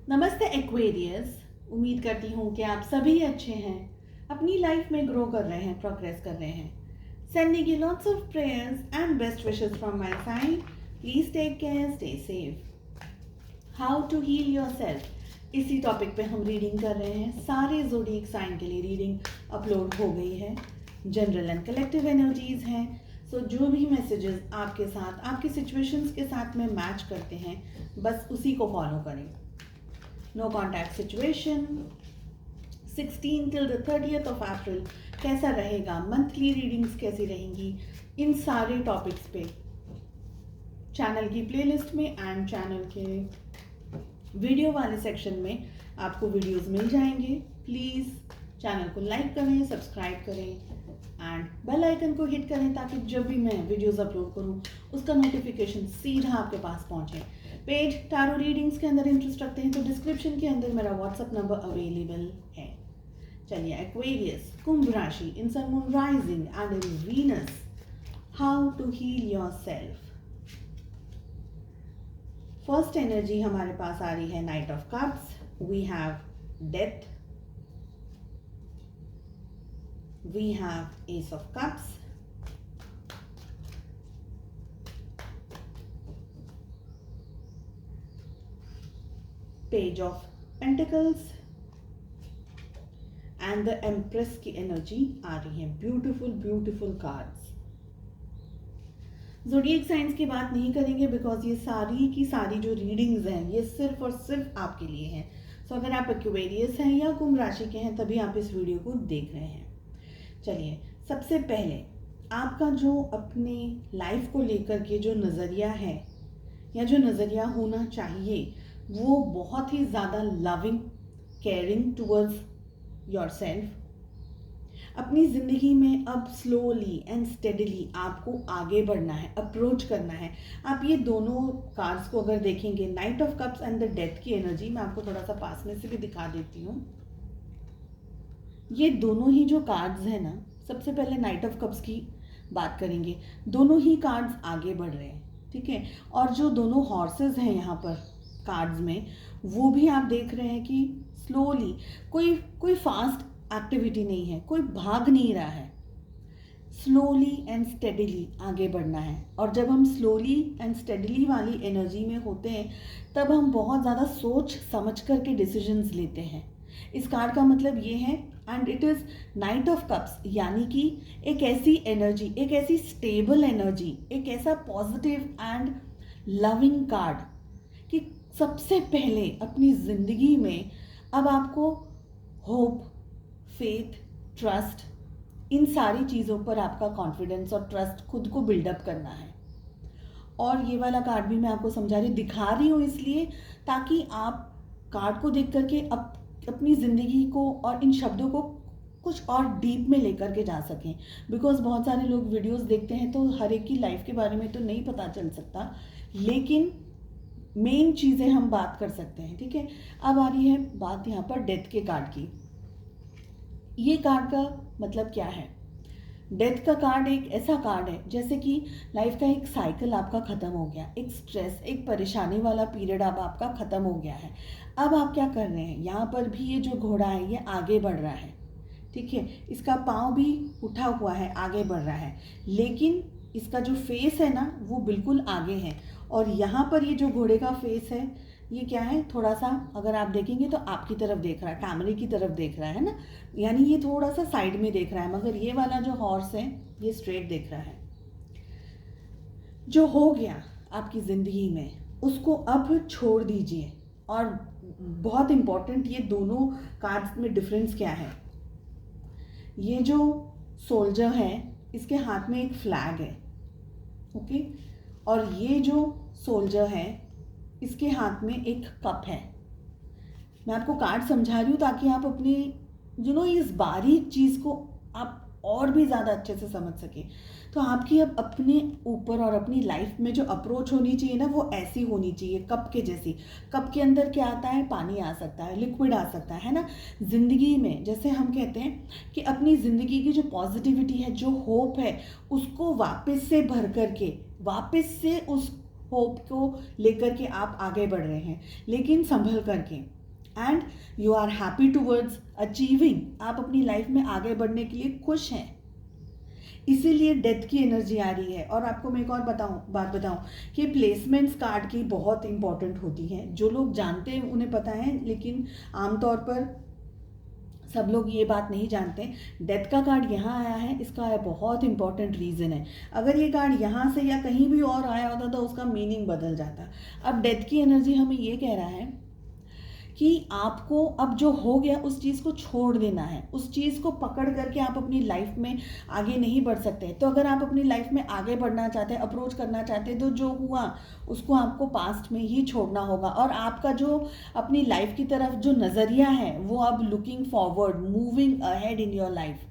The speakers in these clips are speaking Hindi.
नमस्ते एक्वेरियस। उम्मीद करती हूँ कि आप सभी अच्छे हैं, अपनी लाइफ में ग्रो कर रहे हैं, प्रोग्रेस कर रहे हैं। Sending you lots of prayers and best wishes from my side. Please take care, stay safe. How to heal yourself, इसी टॉपिक पे हम रीडिंग कर रहे हैं। सारे ज़ोडिएक साइन के लिए रीडिंग अपलोड हो गई है। जनरल एंड कलेक्टिव एनर्जीज हैं। सो जो भी मैसेजेस आपके साथ, आपकी सिचुएशंस के साथ में मैच करते हैं, बस उसी को फॉलो करें। No contact situation. 16 till the 30th of April कैसा रहेगा, मंथली रीडिंग्स कैसी रहेंगी, इन सारे टॉपिक्स पे चैनल की प्लेलिस्ट में एंड चैनल के वीडियो वाले सेक्शन में आपको वीडियोस मिल जाएंगे। प्लीज़ चैनल को लाइक करें, सब्सक्राइब करें एंड बेल आइकन को हिट करें ताकि जब भी मैं वीडियोस अपलोड करूं उसका नोटिफिकेशन सीधा आपके पास पहुंचे। पेड टारो रीडिंग्स के अंदर इंटरेस्ट रखते हैं तो डिस्क्रिप्शन के अंदर मेरा व्हाट्सएप नंबर अवेलेबल है। चलिए, एक्वेरियस, कुंभ राशि, in sun moon rising and in Venus, how to heal yourself. First energy हमारे पास आ रही है knight of cups. We have death, we have ace of cups, page of pentacles and the empress की एनर्जी आ रही है। Beautiful beautiful cards. Zodiac science की बात नहीं करेंगे बिकॉज ये सारी की सारी जो रीडिंग्स हैं ये सिर्फ और सिर्फ आपके लिए हैं। सो अगर आप एक्वेरियस हैं या कुंभ राशि के हैं तभी आप इस वीडियो को देख रहे हैं। चलिए, सबसे पहले आपका जो अपने लाइफ को लेकर के जो नज़रिया है या जो नज़रिया होना चाहिए वो बहुत ही ज़्यादा लविंग, केयरिंग टूवर्ड्स योरसेल्फ। अपनी ज़िंदगी में अब स्लोली एंड स्टेडली आपको आगे बढ़ना है, अप्रोच करना है। आप ये दोनों कार्ड्स को अगर देखेंगे, night of cups and the death की एनर्जी, मैं आपको थोड़ा सा पास में से भी दिखा देती हूँ। ये दोनों ही जो कार्ड्स हैं ना, सबसे पहले नाइट ऑफ कप्स की बात करेंगे। दोनों ही कार्ड्स आगे बढ़ रहे हैं, ठीक है। और जो दोनों हॉर्सेस हैं यहाँ पर कार्ड्स में, वो भी आप देख रहे हैं कि स्लोली, कोई फास्ट एक्टिविटी नहीं है, कोई भाग नहीं रहा है। स्लोली एंड स्टेडीली आगे बढ़ना है। और जब हम स्लोली एंड स्टेडीली वाली एनर्जी में होते हैं तब हम बहुत ज़्यादा सोच समझ करके डिसीजंस लेते हैं। इस कार्ड का मतलब ये है, and it is night of cups, यानी कि एक ऐसी एनर्जी, एक ऐसी स्टेबल एनर्जी, एक ऐसा पॉजिटिव एंड लविंग कार्ड कि सबसे पहले अपनी ज़िंदगी में अब आपको होप, फेथ, ट्रस्ट, इन सारी चीज़ों पर आपका कॉन्फिडेंस और ट्रस्ट खुद को बिल्डअप करना है। और ये वाला कार्ड भी मैं आपको समझा रही, दिखा रही हूँ इसलिए ताकि आप कार्ड को देख करके अपनी ज़िंदगी को और इन शब्दों को कुछ और डीप में लेकर के जा सकें। बिकॉज बहुत सारे लोग वीडियोस देखते हैं तो हर एक की लाइफ के बारे में तो नहीं पता चल सकता, लेकिन मेन चीज़ें हम बात कर सकते हैं, ठीक है। अब आ रही है बात यहाँ पर डेथ के कार्ड की। ये कार्ड का मतलब क्या है? डेथ का कार्ड एक ऐसा कार्ड है जैसे कि लाइफ का एक साइकिल आपका ख़त्म हो गया, एक स्ट्रेस, एक परेशानी वाला पीरियड अब आपका ख़त्म हो गया है। अब आप क्या कर रहे हैं, यहाँ पर भी ये जो घोड़ा है ये आगे बढ़ रहा है, ठीक है। इसका पाँव भी उठा हुआ है, आगे बढ़ रहा है, लेकिन इसका जो फेस है ना वो बिल्कुल आगे है। और यहाँ पर ये जो घोड़े का फेस है ये क्या है, थोड़ा सा अगर आप देखेंगे तो आपकी तरफ देख रहा है, कैमरे की तरफ देख रहा है ना, यानी ये थोड़ा सा साइड में देख रहा है, मगर ये वाला जो हॉर्स है ये स्ट्रेट देख रहा है। जो हो गया आपकी ज़िंदगी में उसको अब छोड़ दीजिए। और बहुत इम्पॉर्टेंट, ये दोनों कार्ड्स में डिफरेंस क्या है। ये जो सोल्जर है इसके हाथ में एक फ्लैग है, ओके। और ये जो सोल्जर है इसके हाथ में एक कप है। मैं आपको कार्ड समझा रही हूँ ताकि आप अपनी इस बारीक चीज़ को आप और भी ज़्यादा अच्छे से समझ सके। तो आपकी अब अपने ऊपर और अपनी लाइफ में जो अप्रोच होनी चाहिए ना वो ऐसी होनी चाहिए, कप के जैसी। कप के अंदर क्या आता है, पानी आ सकता है, लिक्विड आ सकता है ना। ज़िंदगी में जैसे हम कहते हैं कि अपनी ज़िंदगी की जो पॉजिटिविटी है, जो होप है, उसको वापस से भर करके, वापस से उस होप को लेकर के आप आगे बढ़ रहे हैं, लेकिन संभल करके। And you are happy towards achieving, आप अपनी लाइफ में आगे बढ़ने के लिए खुश हैं, इसीलिए डेथ की एनर्जी आ रही है। और आपको मैं एक और बात बताऊं कि प्लेसमेंट्स कार्ड की बहुत इंपॉर्टेंट होती हैं। जो लोग जानते हैं उन्हें पता है, लेकिन आमतौर पर सब लोग ये बात नहीं जानते। डेथ का कार्ड यहाँ आया है, इसका बहुत इंपॉर्टेंट रीज़न है। अगर ये कार्ड यहाँ से या कहीं भी और आया होता तो उसका मीनिंग बदल जाता। अब डेथ की एनर्जी हमें ये कह रहा है कि आपको अब जो हो गया उस चीज़ को छोड़ देना है, उस चीज़ को पकड़ करके आप अपनी लाइफ में आगे नहीं बढ़ सकते। तो अगर आप अपनी लाइफ में आगे बढ़ना चाहते हैं, अप्रोच करना चाहते हैं, तो जो हुआ उसको आपको पास्ट में ही छोड़ना होगा। और आपका जो अपनी लाइफ की तरफ जो नज़रिया है वो अब looking forward, moving ahead in your life.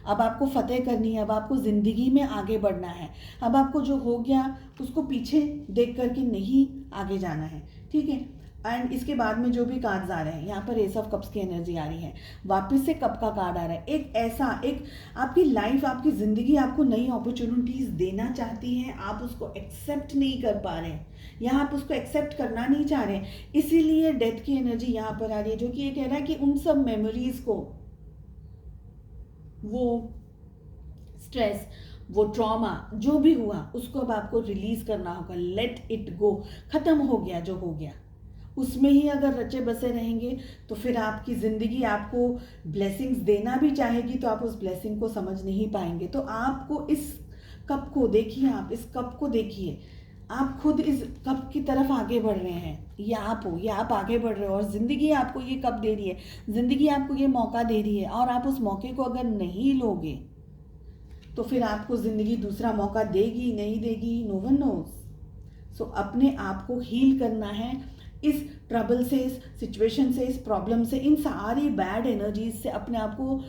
अब आपको फतेह करनी है, अब आपको ज़िंदगी में आगे बढ़ना है। अब आपको जो हो गया उसको पीछे देख करके नहीं आगे जाना है, ठीक है। एंड इसके बाद में जो भी कार्ड्स आ रहे हैं, यहाँ पर एस ऑफ कप्स की एनर्जी आ रही है, वापस से कप का कार्ड आ रहा है। एक ऐसा एक आपकी लाइफ, आपकी ज़िंदगी आपको नई अपॉर्चुनिटीज़ देना चाहती है, आप उसको एक्सेप्ट नहीं कर पा रहे हैं, यहाँ आप उसको एक्सेप्ट करना नहीं चाह रहे हैं, इसीलिए डेथ की एनर्जी यहाँ पर आ रही है, जो कि ये कह रहा है कि उन सब मेमोरीज को, वो स्ट्रेस, वो ट्रॉमा जो भी हुआ उसको अब आपको रिलीज करना होगा। लेट इट गो, खत्म हो गया जो हो गया। उसमें ही अगर रचे बसे रहेंगे तो फिर आपकी ज़िंदगी आपको ब्लेसिंग्स देना भी चाहेगी तो आप उस ब्लेसिंग को समझ नहीं पाएंगे। तो आपको इस कप को देखिए, आप इस कप को देखिए, आप खुद इस कप की तरफ आगे बढ़ रहे हैं, ये आप हो, ये आप आगे बढ़ रहे हो और ज़िंदगी आपको ये कप दे रही है, ज़िंदगी आपको ये मौका दे रही है। और आप उस मौके को अगर नहीं लोगे तो फिर आपको ज़िंदगी दूसरा मौका देगी नहीं देगी, नो वन नोज। सो अपने आप को हील करना है इस ट्रबल से, इस सिचुएशन से, इस प्रॉब्लम से, इन सारी बैड एनर्जीज से अपने आप को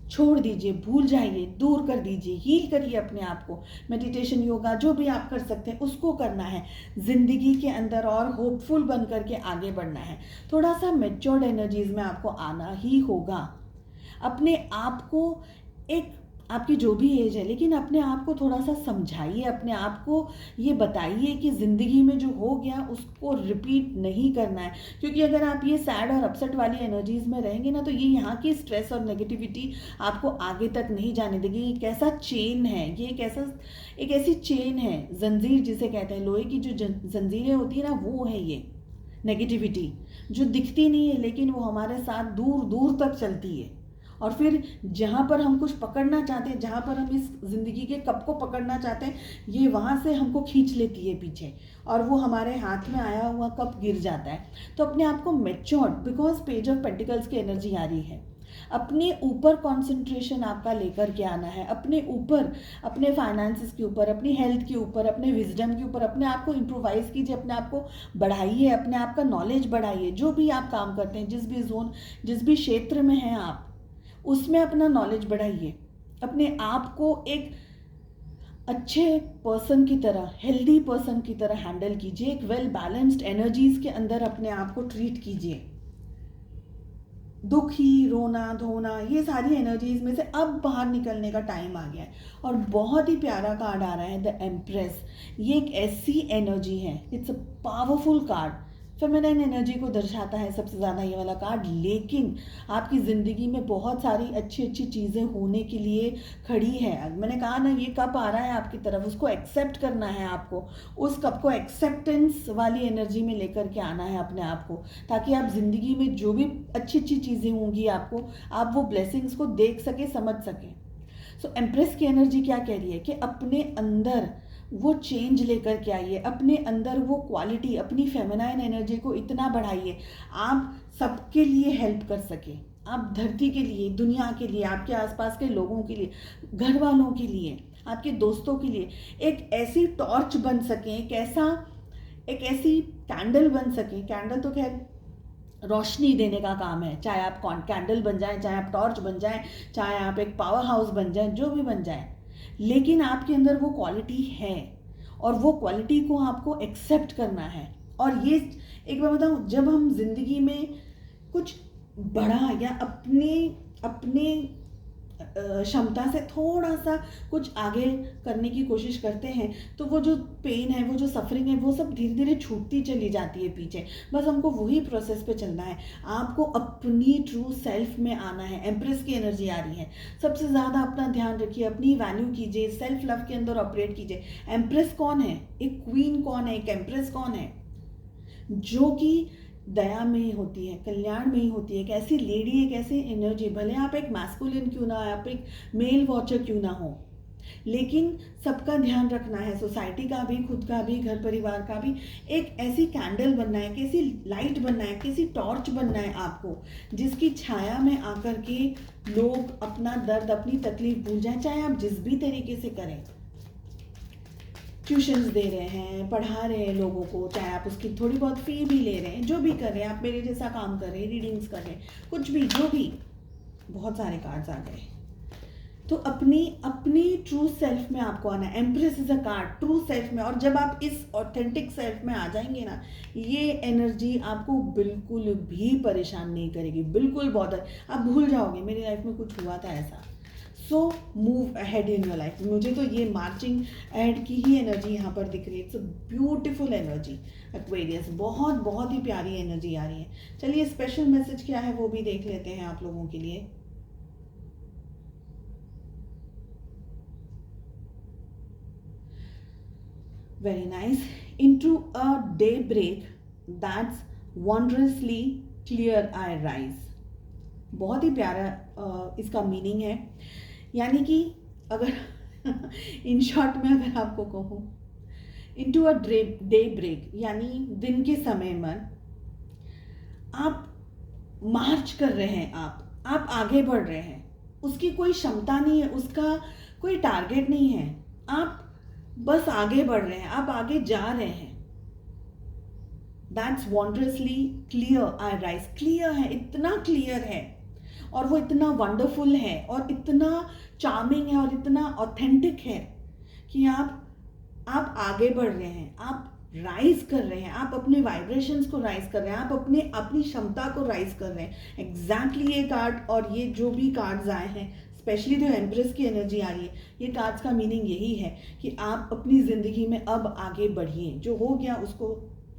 छोड़ दीजिए, भूल जाइए, दूर कर दीजिए, हील करिए अपने आप को। मेडिटेशन, योगा, जो भी आप कर सकते हैं उसको करना है ज़िंदगी के अंदर और होपफुल बन करके आगे बढ़ना है। थोड़ा सा मैच्योर्ड एनर्जीज में आपको आना ही होगा। अपने आप को एक, आपकी जो भी एज है, लेकिन अपने आप को थोड़ा सा समझाइए, अपने आप को ये बताइए कि ज़िंदगी में जो हो गया उसको रिपीट नहीं करना है। क्योंकि अगर आप ये सैड और अपसेट वाली एनर्जीज में रहेंगे ना तो ये यहाँ की स्ट्रेस और नेगेटिविटी आपको आगे तक नहीं जाने देगी। ये एक ऐसा चेन है, ये एक ऐसी चेन है, जंजीर जिसे कहते हैं, लोहे की जो जंजीरें होती है ना, वो है ये नेगेटिविटी, जो दिखती नहीं है लेकिन वो हमारे साथ दूर दूर तक चलती है। और फिर जहाँ पर हम कुछ पकड़ना चाहते हैं, जहाँ पर हम इस ज़िंदगी के कप को पकड़ना चाहते हैं, ये वहाँ से हमको खींच लेती है पीछे और वो हमारे हाथ में आया हुआ कप गिर जाता है। तो अपने आप को matured, because page of pentacles की एनर्जी आ रही है, अपने ऊपर कंसंट्रेशन आपका लेकर के आना है, अपने ऊपर, अपने फाइनेंसेस के ऊपर, अपनी हेल्थ के ऊपर, अपने विजडम के ऊपर। अपने आप को इम्प्रोवाइज कीजिए, अपने आप को बढ़ाइए, अपने आप का नॉलेज बढ़ाइए। जो भी आप काम करते हैं, जिस भी जोन, जिस भी क्षेत्र में हैं आप, उसमें अपना नॉलेज बढ़ाइए। अपने आप को एक अच्छे पर्सन की तरह, हेल्दी पर्सन की तरह हैंडल कीजिए, एक वेल बैलेंस्ड एनर्जीज के अंदर अपने आप को ट्रीट कीजिए। दुखी, रोना धोना, ये सारी एनर्जीज में से अब बाहर निकलने का टाइम आ गया है। और बहुत ही प्यारा कार्ड आ रहा है, द एम्प्रेस। ये एक ऐसी एनर्जी है, it's a powerful card, feminine energy को दर्शाता है सबसे ज़्यादा ये वाला कार्ड। लेकिन आपकी ज़िंदगी में बहुत सारी अच्छी अच्छी चीज़ें होने के लिए खड़ी है। मैंने कहा ना, ये कप आ रहा है आपकी तरफ, उसको एक्सेप्ट करना है आपको, उस कप को एक्सेप्टेंस वाली एनर्जी में लेकर के आना है अपने आप को, ताकि आप ज़िंदगी में जो भी अच्छी अच्छी चीज़ें होंगी आपको, आप वो ब्लेसिंग्स को देख सके, समझ सकें। सो एम्प्रेस की एनर्जी क्या कह रही है कि अपने अंदर वो चेंज लेकर के आइए, अपने अंदर वो क्वालिटी, अपनी फेमिनाइन एनर्जी को इतना बढ़ाइए आप सबके लिए हेल्प कर सके, आप धरती के लिए, दुनिया के लिए, आपके आसपास के लोगों के लिए, घर वालों के लिए, आपके दोस्तों के लिए एक ऐसी टॉर्च बन सकें, एक ऐसी कैंडल बन सकें। कैंडल तो खैर रोशनी देने का काम है, चाहे आप कैंडल बन जाए, चाहे आप टॉर्च बन जाए, चाहे आप एक पावर हाउस बन जाए, जो भी बन जाए, लेकिन आपके अंदर वो क्वालिटी है और वो क्वालिटी को आपको एक्सेप्ट करना है। और ये एक बार बताऊँ, जब हम जिंदगी में कुछ बड़ा या अपने क्षमता से थोड़ा सा कुछ आगे करने की कोशिश करते हैं तो वो जो पेन है, वो जो सफरिंग है, वो सब धीरे धीरे छूटती चली जाती है पीछे। बस हमको वही प्रोसेस पे चलना है। आपको अपनी ट्रू सेल्फ में आना है। एम्प्रेस की एनर्जी आ रही है। सबसे ज़्यादा अपना ध्यान रखिए, अपनी वैल्यू कीजिए, सेल्फ लव के अंदर ऑपरेट कीजिए। एम्प्रेस कौन है? एक क्वीन कौन है? एक एम्प्रेस कौन है? जो कि दया में ही होती है, कल्याण में ही होती है। एक ऐसी लेडी, एक ऐसी एनर्जी, भले आप एक मैस्कुलिन क्यों ना, आप एक मेल वॉचर क्यों ना हो, लेकिन सबका ध्यान रखना है, सोसाइटी का भी, खुद का भी, घर परिवार का भी। एक ऐसी कैंडल बनना है, कैसी लाइट बनना है, कैसी टॉर्च बनना है आपको, जिसकी छाया में आकर के लोग अपना दर्द, अपनी तकलीफ भूल जाए। चाहे आप जिस भी तरीके से करें, ट्यूशन्स दे रहे हैं, पढ़ा रहे हैं लोगों को, चाहे आप उसकी थोड़ी बहुत फ़ी भी ले रहे हैं, जो भी कर रहे हैं, आप मेरे जैसा काम कर रहे हैं, रीडिंग्स कर रहे हैं, कुछ भी, जो भी, बहुत सारे कार्ड्स आ गए। तो अपनी अपनी ट्रू सेल्फ में आपको आना है। Empress is a card true self में। और जब आप इस ऑथेंटिक सेल्फ में आ जाएंगे ना, ये एनर्जी आपको बिल्कुल भी परेशान नहीं करेगी, बिल्कुल बॉदर। आप भूल जाओगे मेरी लाइफ में कुछ हुआ था ऐसा। So move ahead in your life. मुझे तो ये मार्चिंग अहेड की ही एनर्जी यहाँ पर दिख रही है। It's a beautiful energy Aquarius, बहुत बहुत ही प्यारी एनर्जी आ रही है। चलिए स्पेशल मैसेज क्या है वो भी देख लेते हैं आप लोगों के लिए। Very nice. Into a daybreak that's wondrously clear I rise. बहुत ही प्यारा इसका मीनिंग है। यानी कि अगर इन शॉर्ट में अगर आपको कहूँ, इनटू अ डे ब्रेक यानी दिन के समय में आप मार्च कर रहे हैं, आप आगे बढ़ रहे हैं। उसकी कोई क्षमता नहीं है, उसका कोई टारगेट नहीं है, आप बस आगे बढ़ रहे हैं, आप आगे जा रहे हैं। That's wondrously clear I rise. Clear है, इतना क्लियर है, और वो इतना वंडरफुल है, और इतना चार्मिंग है, और इतना ऑथेंटिक है कि आप आगे बढ़ रहे हैं, आप राइज कर रहे हैं, आप अपने वाइब्रेशंस को राइज कर रहे हैं, आप अपनी क्षमता को राइज कर रहे हैं। एग्जैक्टली ये कार्ड और ये जो भी कार्ड्स आए हैं, स्पेशली जो एम्प्रेस की एनर्जी आ रही है, ये कार्ड्स का मीनिंग यही है कि आप अपनी ज़िंदगी में अब आगे बढ़िए। जो हो गया उसको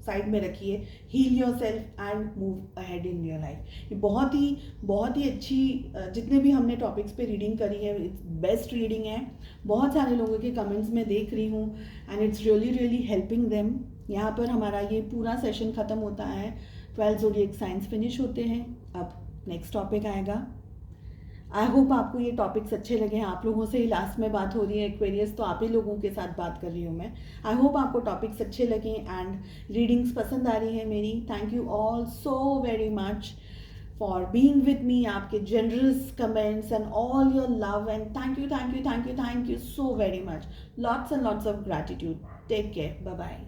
साइड में रखिए, heal yourself and move ahead in your life. ये बहुत ही अच्छी, जितने भी हमने टॉपिक्स पे रीडिंग करी है, बेस्ट रीडिंग है। बहुत सारे लोगों के कमेंट्स में देख रही हूँ and it's really helping them. यहाँ पर हमारा ये पूरा सेशन ख़त्म होता है, 12 ज़ोडिएक साइंस फिनिश होते हैं। अब नेक्स्ट टॉपिक आएगा। आई होप आपको ये टॉपिक्स अच्छे लगे हैं। आप लोगों से ही लास्ट में बात हो रही है एक्वेरियस, तो आप ही लोगों के साथ बात कर रही हूँ मैं। आई होप आपको टॉपिक्स अच्छे लगे एंड रीडिंग्स पसंद आ रही है मेरी। Thank you all so very much for being with me, आपके generous comments and all your love and thank you so very much. Lots and lots of gratitude. Take care, bye bye.